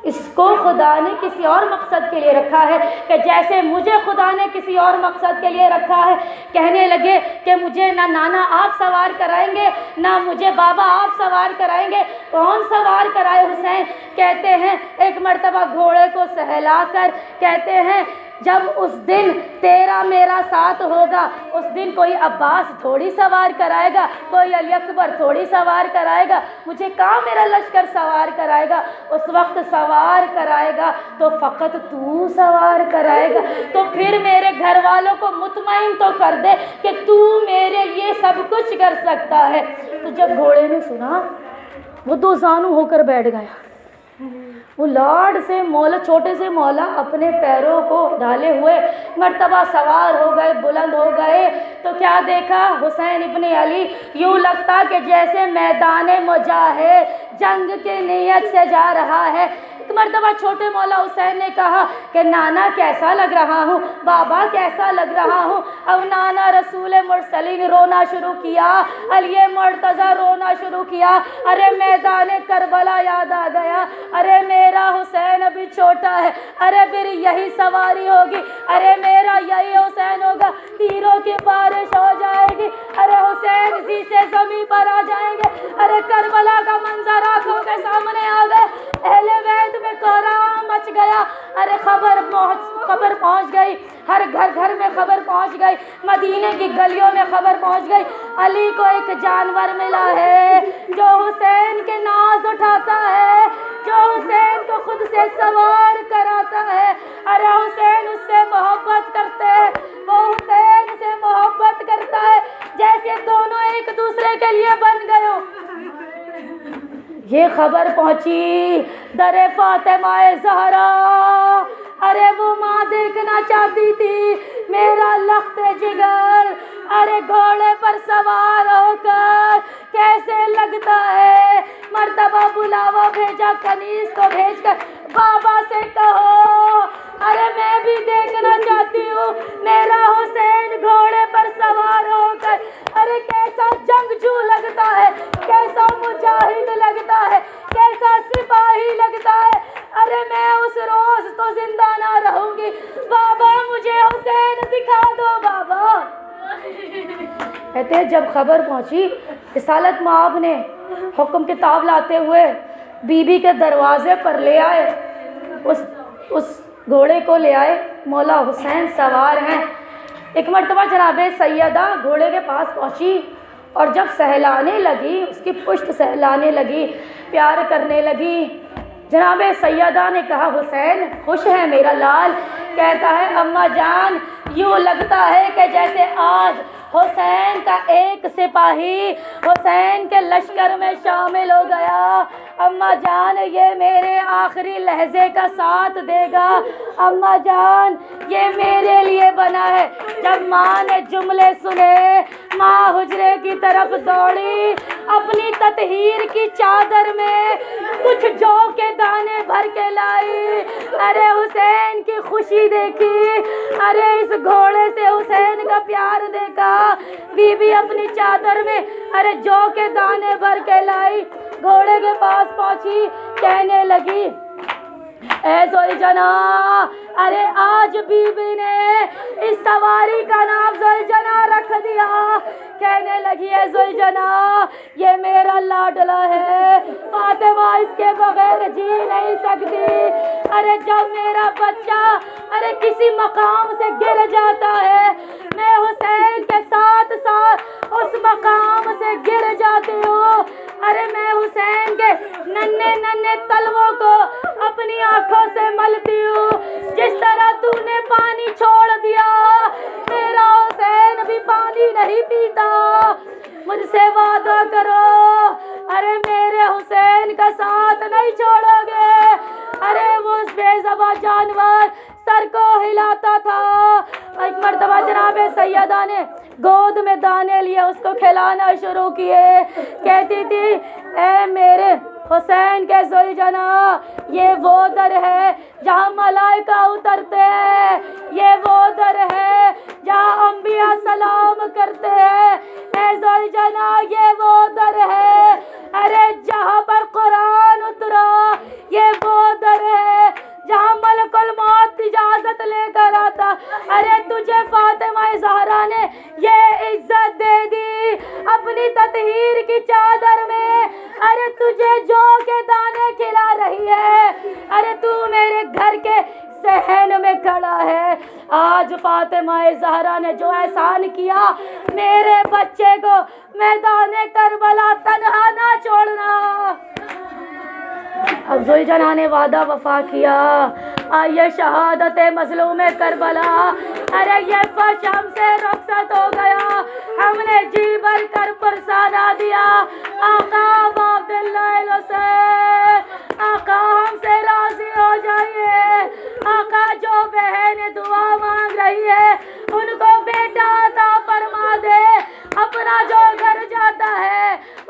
اس کو خدا نے کسی اور مقصد کے لیے رکھا ہے کہ جیسے مجھے خدا نے کسی اور مقصد کے لیے رکھا ہے. کہنے لگے کہ مجھے نہ نانا آپ سوار کرائیں گے نہ مجھے بابا آپ سوار کرائیں گے. کون سوار کرائے حسین؟ کہتے ہیں ایک مرتبہ گھوڑے کو سہلا کر کہتے ہیں جب اس دن تیرا میرا ساتھ ہوگا اس دن کوئی عباس تھوڑی سوار کرائے گا, کوئی علی اکبر تھوڑی سوار کرائے گا, مجھے کہاں میرا لشکر سوار کرائے گا. اس وقت سوار کرائے گا تو فقط تو سوار کرائے گا. تو پھر میرے گھر والوں کو مطمئن تو کر دے کہ تو میرے لیے سب کچھ کر سکتا ہے. تو جب گھوڑے نے سنا وہ 2 زانو ہو کر بیٹھ گیا وہ لاڈ سے مولا، چھوٹے سے مولا اپنے پیروں کو ڈالے ہوئے مرتبہ سوار ہو گئے، بلند ہو گئے، تو کیا دیکھا حسین ابن علی، یوں لگتا کہ جیسے میدان مجاہد جنگ کی نیت سے جا رہا ہے۔ ایک مرتبہ چھوٹے مولا حسین نے کہا کہ نانا کیسا لگ رہا ہوں، بابا کیسا لگ رہا ہوں۔ اب نانا رسول مرسلین رونا شروع کیا، علی مرتضیٰ رونا شروع کیا، ارے میدان کربلا یاد آ گیا، ارے میرا حسین ابھی چھوٹا ہے، ارے پھر یہی سواری ہوگی، ارے میرا یہی حسین ہوگا، تیروں کی بارش ہو جائے گی، ارے حسین اسی سے زمین پر آ جائیں گے، ارے کربلا کا منظر آنکھوں کے سامنے آ گئے، اہل بیت میں کوہرام مچ گیا، ارے خبر پہنچ گئی، ہر گھر میں خبر پہنچ گئی، مدینے کی گلیوں میں خبر پہنچ گئی، علی کو ایک جانور ملا ہے جو حسین کے ناز اٹھاتا ہے، جو حسین کو خود سے سوار کراتا ہے، ارے حسین اس سے محبت کرتے ہیں، وہ حسین سے محبت کرتا ہے جیسے دونوں ایک دوسرے کے لیے بن گئے ہو۔ یہ خبر پہنچی در فاطمہ زہرا، ارے وہ ماں دیکھنا چاہتی تھی میرا لخت جگر، ارے گھوڑے پر سوار ہو کر کیسے لگتا ہے۔ مرتبہ بلاوا بھیجا کنیز کو بھیج کر، بابا سے کہو ارے میں بھی دیکھنا چاہتی ہوں میرا حسین گھوڑے پر سوار ہو کر، ارے کیسا جنگجو لگتا ہے، کیسا مجاہد لگتا ہے، کیسا سپاہی لگتا ہے، ارے میں اس روز تو زندہ نہ رہوں گی، بابا مجھے حسین دکھا دو بابا۔ کہتے ہیں جب خبر پہنچی، رسالت مآب نے حکم کتاب لاتے ہوئے بی بی کے دروازے پر لے آئے، اس گھوڑے کو لے آئے، مولا حسین سوار ہیں۔ ایک مرتبہ جناب سیدہ گھوڑے کے پاس پہنچی اور جب سہلانے لگی، اس کی پشت سہلانے لگی، پیار کرنے لگی، جناب سیدہ نے کہا حسین خوش ہے میرا لال؟ کہتا ہے اماں جان یوں لگتا ہے کہ جیسے آج حسین کا ایک سپاہی حسین کے لشکر میں شامل ہو گیا، اماں جان یہ میرے آخری لحظے کا ساتھ دے گا، اماں جان یہ میرے لیے بنا ہے۔ جب ماں نے جملے سنے، ماں حجرے کی طرف دوڑی، اپنی تطہیر کی چادر میں کچھ جو کے دانے بھر کے لائی، ارے حسین کی خوشی دیکھی، ارے اس گھوڑے سے حسین کا پیار دیکھا، بی بی اپنی چادر میں ارے جو کے دانے بھر کے لائی، گھوڑے کے پاس پہنچی، کہنے لگی اے زوجنا، ارے آج بی بی نے اس سواری کا نام زوجنا رکھ دیا، کہنے لگی اے زوجنا یہ میرا لاڈلا ہے، فاطمہ اس کے بغیر جی نہیں سکتی، ارے جب میرا بچہ ارے کسی مقام سے گر جاتا ہے، میں حسین کے ساتھ ساتھ اس مقام سے گر جاتی ہوں، ارے میں حسین کے ننھے ننھے تلووں کو اپنی آنکھوں سے ملتی ہوں، جس طرح تو نے پانی چھوڑ دیا، میرا حسین بھی پانی نہیں پیتا، مجھ سے وعدہ کرو ارے میرے حسین کا ساتھ نہیں چھوڑو گے۔ ارے وہ اس بے زباں جانور سر کو ہلاتا تھا۔ ایک مرتبہ جناب سیدہ نے گود میں دانے لیے اس کو کھلانا شروع کیے، کہتی تھی اے میرے حسین کے زوجنا یہ وہ در ہے جہاں ملائکہ اترتے ہیں، یہ وہ در ہے جہاں انبیاء سلام کرتے ہیں، اے زوجنا یہ وہ در ہے ارے جہاں پر قرآن اترا، یہ وہ در ہے جہاں ملک الموت اجازت لے کر آتا، ارے تجھے فاطمہ زہرا نے یہ عزت دے دی اپنی تطہیر کی چادر میں، ارے تجھے جو کے دانے کھلا رہی ہے، ارے تو میرے گھر کے صحن میں کھڑا ہے۔ آج فاطمہ زہرا نے جو احسان کیا، میرے بچے کو میدان کربلا تنہا نہ چھوڑنا۔ اب زوجنا نے وعدہ وفا کیا، آئیے شہادت مظلوم کربلا، ارے یہ فرش ہم سے رخصت ہو گیا، ہم نے جی بھر کر پرسانا دیا، آقا عبداللہ الحسین، آقا ہم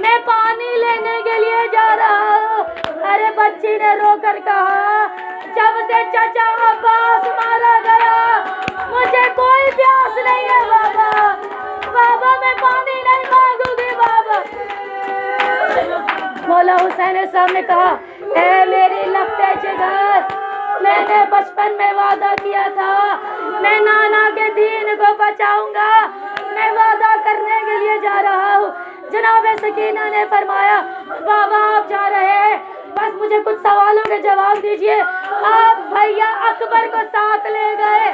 میں پانی لینے کے لیے جا رہا ہوں۔ ارے بچی نے رو کر کہا جب سے چچا عباس مارا گیا مجھے کوئی پیاس نہیں ہے بابا، بابا میں پانی نہیں مانگوں گی بابا۔ مولا حسین صاحب نے کہا اے میری لگتے جگر، میں نے بچپن میں وعدہ کیا تھا میں نانا کے دین کو بچاؤں گا، میں وعدہ کرنے کے لیے جا رہا ہوں۔ جناب سکینہ نے فرمایا بابا آپ جا رہے ہیں، بس مجھے کچھ سوالوں کے جواب دیجئے۔ آپ بھیا اکبر کو ساتھ لے گئے،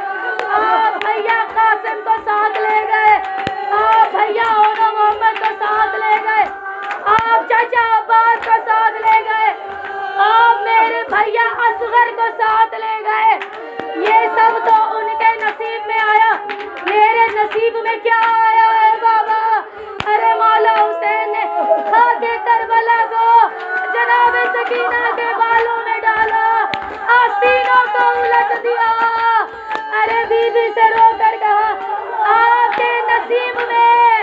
آپ بھیا قاسم کو ساتھ لے گئے، آپ بھیا اونو محمد کو ساتھ لے گئے، آپ چچا عباس کو ساتھ لے گئے، آپ میرے بھیا اصغر کو ساتھ لے گئے۔ یہ سب تو ان کے نصیب میں آیا، میرے نصیب میں کیا آیا ہے بابا؟ ارے مولا حسین نے خاک کربلا کو جناب سکینہ کے بالوں میں ڈالا، آستینوں کو الٹ دیا۔ ارے بی بی سے رو کر کہا آپ کے نصیب میں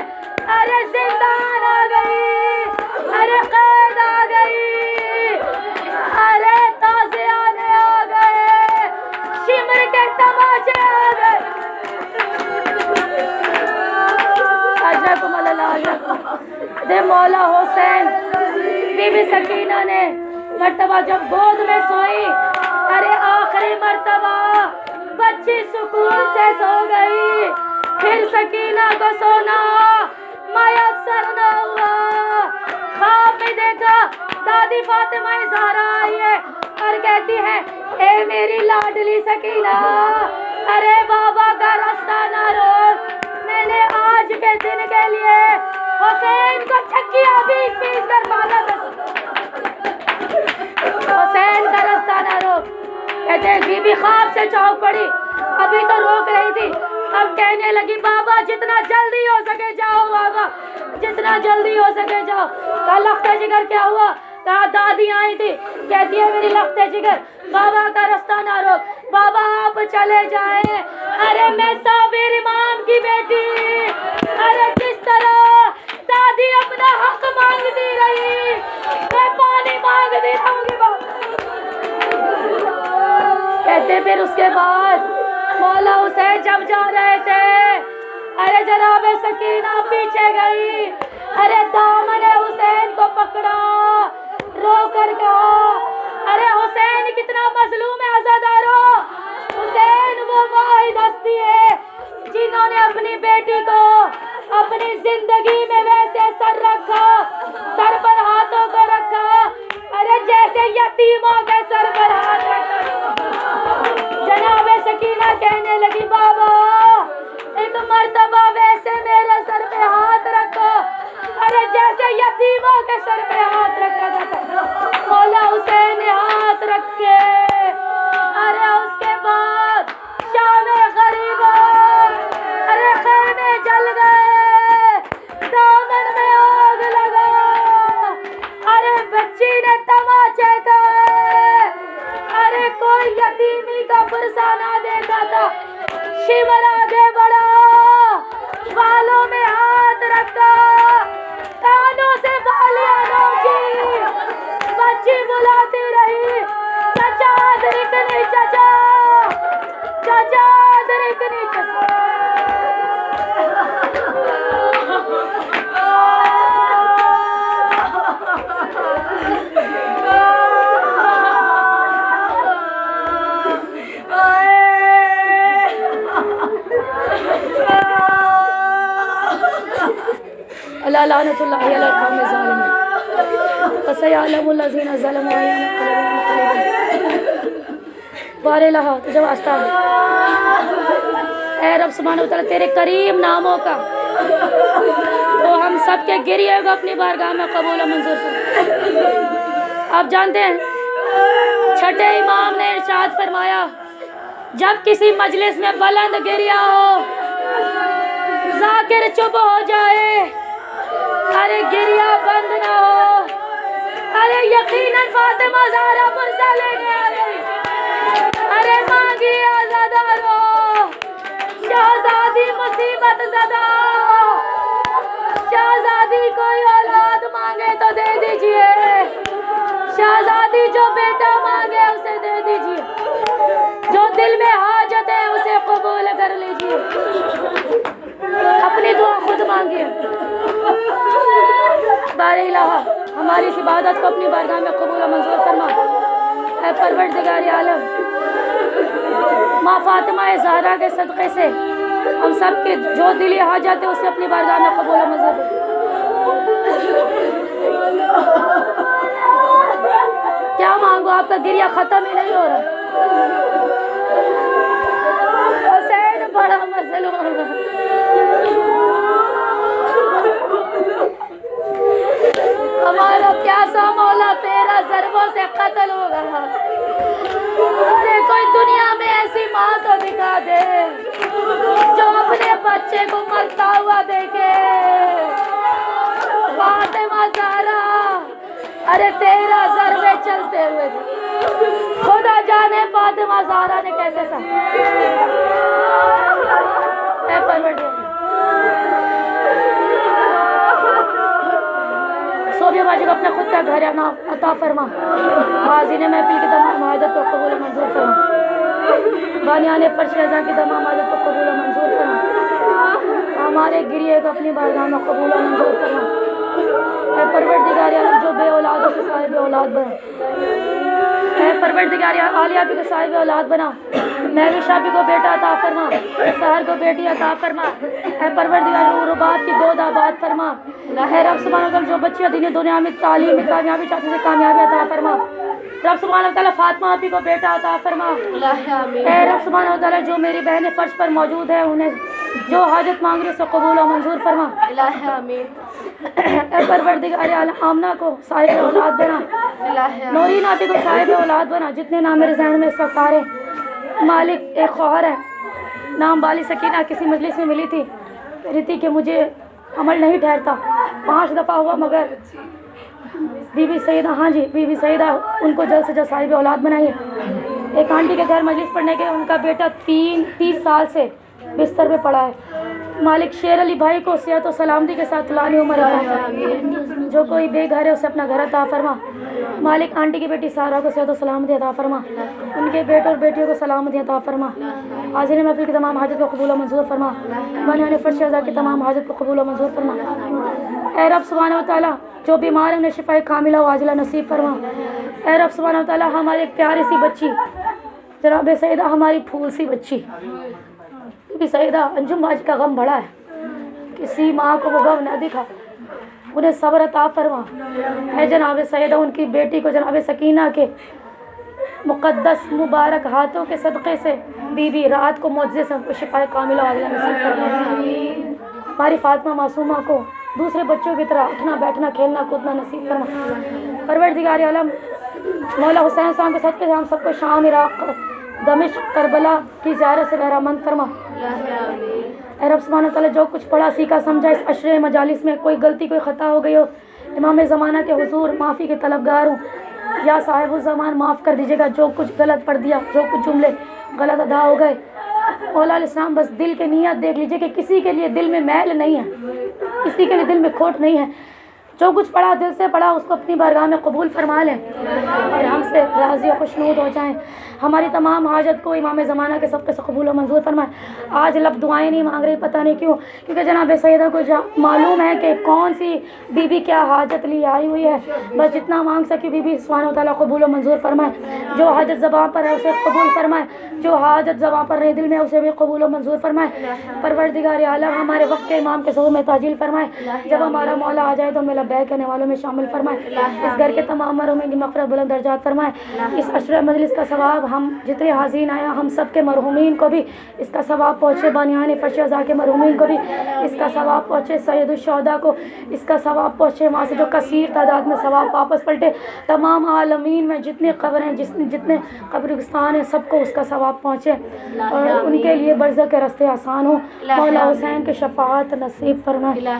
ارے زندان آ گئی، ارے قید آ گئی، ارے تازیانے آ گئے، شمر کے تماچے آ گئے۔ دے مولا حسین بی بی سکینہ نے مرتبہ جب گود میں سوئی، ارے آخری مرتبہ بچی سکون سے سو گئی، پھر سکینہ کو سونا میسر نہ ہوا۔ خواب میں دیکھا دادی فاطمہ زہرا آئی ہے اور کہتی ہے اے میری لاڈلی سکینہ، ارے بابا کا راستہ نہ روک، میں نے آج کے دن کے لیے حسین کو چھکیاں بیچ بیچ کر مارا تھا، حسین کا راستہ نہ روک۔ کہتے بی بی خواب سے چونک پڑی، ابھی تو روک رہی تھی، اب کہنے لگی بابا جتنا جلدی ہو سکے جاؤ بابا، جتنا جلدی ہو سکے جاؤ۔ کہا لختے جگر کیا ہوا؟ کہا دادی آئی تھی، کہتی ہے میری لختے جگر بابا کا راستہ نہ روک، بابا آپ چلے جائیں۔ ارے میں صابر امام کی بیٹی، ارے جس طرح دادی اپنا حق مانگتی رہی میں پانی مانگتی رہوں گی بابا۔ کہتے پھر اس کے بعد مولا حسین جب جا رہے تھے، ارے جناب سکینہ پیچھے گئی، ارے دامن حسین کو پکڑا، رو کر کہا ارے حسین کتنا مظلوم ہے عزادارو، حسین وہ واحد ہستی ہے جنہوں نے اپنی بیٹی کو اپنی زندگی میں ویسے سر رکھا، سر پر ہاتھوں کو رکھا، ارے جیسے یتیموں کے سر پر ہاتھ رکھا۔ جناب سکینہ کہنے لگی بابا ایک مرتبہ ویسے میرے سر پہ ہاتھ رکھو، ارے جیسے یتیموں کے سر پہ ہاتھ رکھا جاتا۔ مولا حسین نے ہاتھ رکھے، ارے اس کے بعد شام غریبوں، ارے خیمے جل گئے، دامن میں آگ لگا، ارے بچی نے تماچے کھائے، ارے کوئی یتیمی کا پرسہ نہ دیکھا تھا، شمر آگے بڑھا، بالوں میں ہاتھ رکھا، کانوں سے بالیاں نوچی، بچی بلاتی رہی چچا درکنی چچا، چچا درکنی چچا۔ اللہ لعنت اللہ علی القوم الظالمین فسیعلم الذین ظلموا ای منقلب بار الہ تجھے واسطہ اے رب سبحانہ وتعالی تیرے کریم ناموں کا تو ہم سب کے گریے کو اپنی بارگاہ میں قبول و منظور فرما۔ آپ جانتے ہیں چھٹے امام نے ارشاد فرمایا جب کسی مجلس میں بلند گریہ ہو ذاکر چپ ہو جائے، ارے گریہ بند نہ ہو، ارے یقیناً فاطمہ زہرا پرسہ لینے آ گئی، ارے مانگی آزادارو، شہزادی مصیبت زدہ، شہزادی کوئی اولاد مانگ مانگے تو دے دیجئے، شہزادی جو بیٹا مانگے اسے دے دیجئے، جو دل میں حاجت ہے اسے قبول کر لیجئے، اپنی دعا خود مانگیے۔ بار الہ ہماری اس عبادت کو اپنی بارگاہ میں قبول و منظور فرما۔ اے پروردگار عالم، ماں فاطمہ زہرا کے صدقے سے ہم سب کے جو دلی حاجت ہے اسے اپنی بارگاہ میں قبول و منظور فرما۔ کیا مانگو، آپ کا گریہ ختم ہی نہیں ہو رہا۔ حسین بڑا مظلوم ہے، ہمارا پیاسا مولا تیرا ضربوں سے قتل ہو گیا۔ ارے کوئی دنیا میں ایسی ماں تو دکھا دے جو اپنے بچے کو مرتا ہوا دیکھے۔ فاطمہ زہرا، ارے تیرا ضربے چلتے ہوئے تھے، خدا جانے فاطمہ زہرا نے کیسے سہا۔ اے پروردگار، صوفیہ باجی کو اپنا خود کا گھر عطا فرما، حاضرین محفل کی تمام حاجت کو قبول و منظور فرما، بانیان فرش رضا کی تمام حاجت کو قبول و منظور فرما، ہمارے گریے کو اپنی بارگاہ میں قبول و منظور فرما۔ اے پروردگار عالم، جو بے اولادوں کے صاحب اولاد بنا، اے پروردگار عالیہ بھی کو صاحب اولاد بنا، مہوی شافی کو بیٹا عطا فرما، سحر کو بیٹی عطا فرما، اے پروردگار نور و بات کی گود آباد فرما۔ اے رب سبحانہ وتعالی، جو بچیاں دین دنیا میں تعلیم میں کامیابی چاہتے ہیں کامیابی عطا فرما۔ رب سبحانہ وتعالی فاطمہ آپی کو بیٹا عطا فرما۔ اے رب سبحانہ وتعالی، جو میری بہنیں فرش پر موجود ہیں انہیں جو حاجت مانگ رہی ہے اسے قبول و منظور فرما۔ اے پروردگار عالم، آمنہ کو صاحب اولاد بنا، نورین آپی کو صاحب اولاد بنا۔ جتنے نام میرے ذہن میں اس وقت آ رہے ہیں، مالک ایک خواہر ہے، نام بالی سکینہ، کسی مجلس میں ملی تھی، کہہ رہی تھی کہ مجھے عمل نہیں ٹھہرتا، 5 دفعہ ہوا مگر بی بی سیدہ، ہاں جی بی بی سیدہ ان کو جلد سے جلد صاحب اولاد بنائیے۔ ایک آنٹی کے گھر مجلس پڑھنے کے، ان کا بیٹا 30 سال سے بستر پہ پڑا ہے۔ مالک شیر علی بھائی کو صحت و سلامتی کے ساتھ طولانی عمر عطا فرما، جو کوئی بے گھر ہے اسے اپنا گھر عطا فرما۔ مالک آنٹی کی بیٹی سارا کو صحت و سلامتی عطا فرما، ان کے بیٹوں اور بیٹیوں کو سلامتی عطا فرما۔ حاضرین محفل کی تمام حاجت کو قبول و منظور فرما، بانیان فرش رضا کی تمام حاجت کو قبول و منظور فرما۔ اے رب سبحانہ وتعالی، جو بیمار ہیں انہیں شفا کاملہ و عاجلہ نصیب فرما۔ اے رب سبحانہ وتعالی، ہماری ایک پیاری سی بچی جناب سیدہ، ہماری پھول سی بچی بی سیدہ انجم باجی کا غم بڑا ہے، کسی ماں کو وہ غم نہ دکھا، انہیں صبر عطا فرما۔ اے جناب سیدہ، ان کی بیٹی کو جناب سکینہ کے مقدس مبارک ہاتھوں کے صدقے سے بی بی رات کو معجزے سے ان کو شفا کاملہ و عاجلہ نصیب فرما۔ ہماری فاطمہ معصومہ کو دوسرے بچوں کی طرح اٹھنا بیٹھنا کھیلنا کودنا نصیب فرما۔ پروردگار عالم، مولا حسین صاحب کے صدقے سے ہم سب کو شام، عراق، دمشق، کربلا کی زیارت سے بہرامند فرما۔ اے رب سبحانہ تعالیٰ، جو کچھ پڑھا سیکھا سمجھا اس عشرے مجالس میں کوئی غلطی کوئی خطا ہو گئی ہو، امام زمانہ کے حضور معافی کے طلبگار ہوں، یا صاحب الزمان معاف کر دیجیے گا۔ جو کچھ غلط پڑھ دیا، جو کچھ جملے غلط ادا ہو گئے، مولا علیہ السلام بس دل کے نیت دیکھ لیجیے کہ کسی کے لیے دل میں میل نہیں ہے، کسی کے لیے دل میں کھوٹ نہیں ہے۔ جو کچھ پڑھا دل سے پڑھا اس کو اپنی بارگاہ میں قبول فرما لیں اور ہم سے راضی و خوشنود ہو جائیں۔ ہماری تمام حاجت کو امام زمانہ کے صدقے سے قبول و منظور فرمائیں۔ آج لب دعائیں نہیں مانگ رہی، پتہ نہیں کیوں، کیونکہ جناب سیدہ کو معلوم ہے کہ کون سی بی بی کیا حاجت لی آئی ہوئی ہے۔ بس جتنا مانگ سکی بی بی سبحانہ وتعالیٰ قبول و منظور فرمائے۔ جو حاجت زبان پر ہے اسے قبول فرمائے، جو حاجت زبان پر رہے دل میں اسے بھی قبول و منظور فرمائے۔ پروردگار عالم، ہمارے وقت کے امام کے ظہور میں تعجیل فرمائے۔ جب ہمارا مولا آ جائے تو ہمیں لبیک کہنے والوں میں شامل فرمائے۔ اس گھر کے تمام مرحومین کی مغفرت بلند درجات فرمائے۔ اس عشرہ مجلس کا ثواب ہم جتنے حاضرین آیا ہم سب کے مرحومین کو بھی اس کا ثواب پہنچے، بانیان فرش رضا کے مرحومین کو بھی اس کا ثواب پہنچے، سید الشہداء کو اس کا ثواب پہنچے، وہاں سے جو کثیر تعداد میں ثواب واپس پلٹے، تمام عالمین میں جتنے قبر ہیں جتنے قبرستان ہیں سب کو اس کا ثواب پہنچے اور ان کے لیے برزخ کے راستے آسان ہوں۔ مولا حسین کے شفاعت نصیب فرمائے۔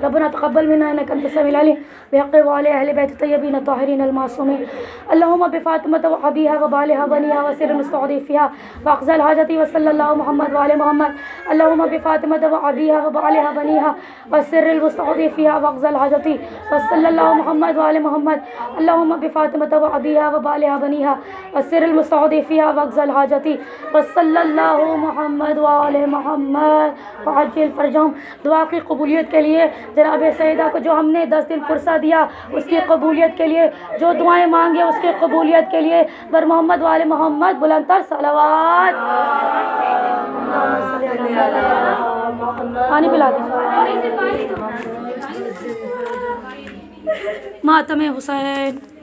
ربنا تقبل منا انك انت السميع العليم بحق وعلى اهل بيت الطيبين الطاهرين المعصومين اللهم بفاطمه وابيها وبالها بنيها وسر المستضعفيها واقضى الحاجة وصلى الله محمد وعلى محمد اللهم بفاطمه وابيها وبالها بنيها وسر المستضعفيها واقضى الحاجة وصلى الله محمد وعلى محمد اللهم بفاطمه وابيها وبالها بنيها وسر المستضعفيها واقضى الحاجة وصلى الله محمد وعلى محمد وعجل فرجهم. دعا کی قبولیت کے لیے جناب سیدہ کو جو ہم نے 10 دن پرسہ دیا اس کی قبولیت کے لیے، جو دعائیں مانگے اس کی قبولیت کے لیے بر محمد والے محمد بلند تر صلوات. پانی پلا دیں. ماتم حسین.